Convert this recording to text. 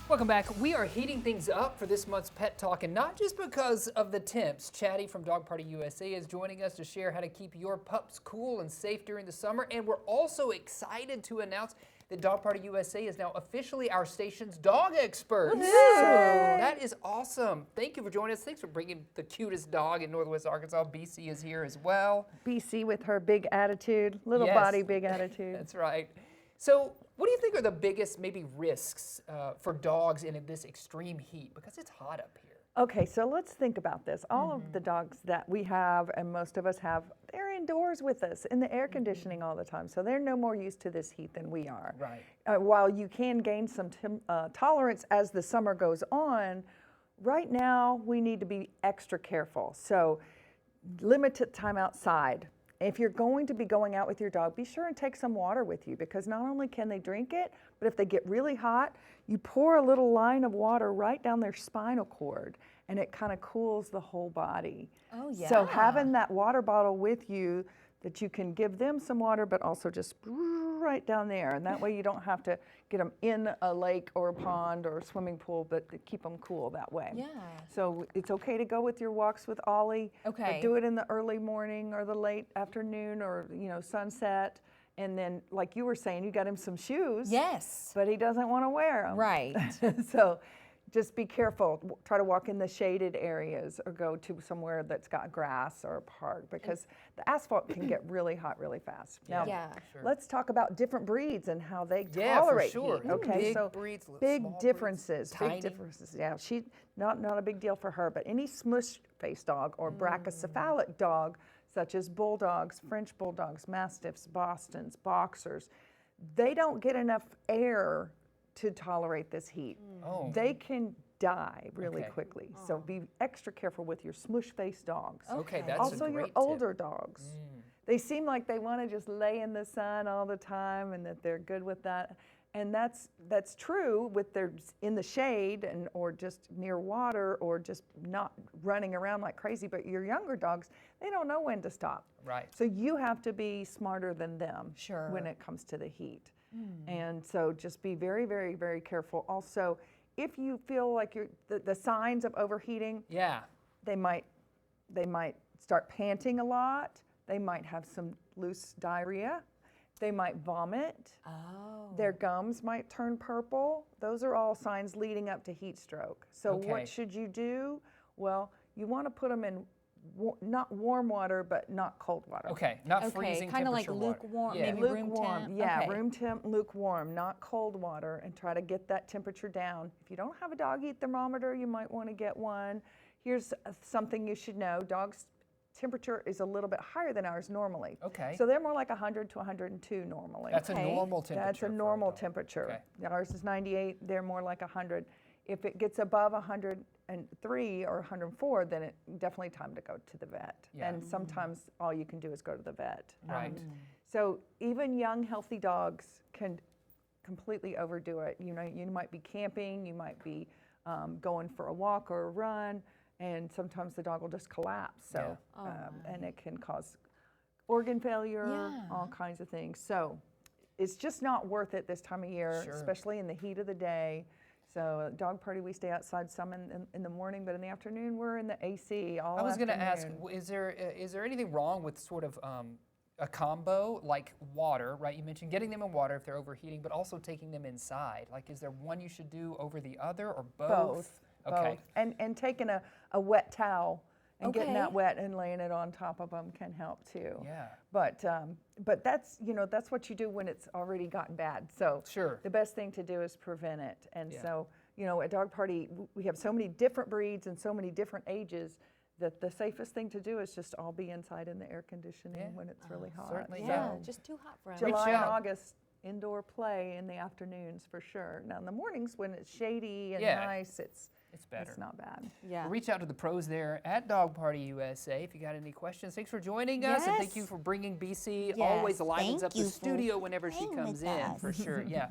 Welcome back. We are heating things up for this month's Pet Talk, and not just because of the temps. Chatty from Dog Party USA is joining us to share how to keep your pups cool and safe during the summer. And we're also excited to announce that Dog Party USA is now officially our station's dog expert. So that is awesome. Thank you for joining us. Thanks for bringing the cutest dog in Northwest Arkansas. BC is here as well. BC with her big attitude, little body, big attitude. That's right. So what do you think are the biggest maybe risks for dogs in this extreme heat? Because it's hot up here. Okay, so let's think about this. All of the dogs that we have, and most of us have, they're indoors with us in the air conditioning all the time. So they're no more used to this heat than we are. Right. While you can gain some tolerance as the summer goes on, right now we need to be extra careful. So limited time outside. If you're going to be going out with your dog, be sure and take some water with you, because not only can they drink it, but if they get really hot, you pour a little line of water right down their spinal cord, and it kind of cools the whole body. Oh, yeah. So having that water bottle with you that you can give them some water, but also just right down there, and that way you don't have to get them in a lake or a pond or a swimming pool, but to keep them cool that way. Yeah. So it's okay to go with your walks with Ollie. Okay. But do it in the early morning or the late afternoon, or sunset. And then, like you were saying, you got him some shoes. Yes. But he doesn't want to wear them. Right. So just be careful. Try to walk in the shaded areas, or go to somewhere that's got grass or a park, because the asphalt can get really hot really fast. Now, Yeah. Sure. let's talk about different breeds and how they Yeah, tolerate for sure. heat. Okay, Big so breeds, big small breeds, differences. tiny. Big differences. Yeah, she not a big deal for her, but any smush-faced dog or brachycephalic dog, such as bulldogs, French bulldogs, mastiffs, Bostons, boxers, they don't get enough air to tolerate this heat. Oh. They can die really Okay. quickly. So be extra careful with your smush-faced dogs. Okay, that's Also, a great your tip. older dogs. They seem like they want to just lay in the sun all the time, and that they're good with that. And that's true with their in the shade or just near water, or just not running around like crazy. But your younger dogs, they don't know when to stop. Right. So you have to be smarter than them Sure. when it comes to the heat. And so just be very, very, very careful. Also, if you feel like the signs of overheating, Yeah. they might start panting a lot. They might have some loose diarrhea. They might vomit. Oh. Their gums might turn purple. Those are all signs leading up to heat stroke. So Okay. what should you do? Well, you want to put them in not warm water, but not cold water. Okay, not Okay, freezing kinda like temperature water. lukewarm, Yeah. maybe room Lukewarm, temp? yeah, Okay. room temp, lukewarm, not cold water, and try to get that temperature down. If you don't have a dog heat thermometer, you might want to get one. Here's something you should know. Dogs' temperature is a little bit higher than ours normally. Okay. So they're more like 100 to 102 normally. That's Okay. a normal temperature. That's a for normal dog. temperature. Okay. Ours is 98, they're more like 100. If it gets above 103 or 104, then it's definitely time to go to the vet. Yeah. And sometimes all you can do is go to the vet. Right. So even young, healthy dogs can completely overdo it. You might be camping, you might be going for a walk or a run, and sometimes the dog will just collapse. So, and it can cause organ failure, Yeah. all kinds of things. So it's just not worth it this time of year, Sure. especially in the heat of the day. So Dog Party, we stay outside some in the morning, but in the afternoon we're in the AC all I was going to ask, afternoon. is there anything wrong with sort of a combo like water, right? You mentioned getting them in water if they're overheating, but also taking them inside. Like, is there one you should do over the other, or both? Okay. Both. And taking a wet towel and getting Okay. that wet and laying it on top of them can help too. Yeah. But that's that's what you do when it's already gotten bad. So Sure. the best thing to do is prevent it. And Yeah. so at Dog Party we have so many different breeds and so many different ages that the safest thing to do is just all be inside in the air conditioning Yeah. when it's really hot. certainly. Yeah, So- just too hot for him. July and out. August, indoor play in the afternoons for sure. Now in the mornings when it's shady and Yeah. nice, it's better. It's not bad. Yeah. Reach out to the pros there at Dog Party USA if you got any questions. Thanks for joining us, and thank you Yes. for bringing BC. Yes, Always livens thank up the you for studio whenever she playing comes with in, us. for sure. Yeah.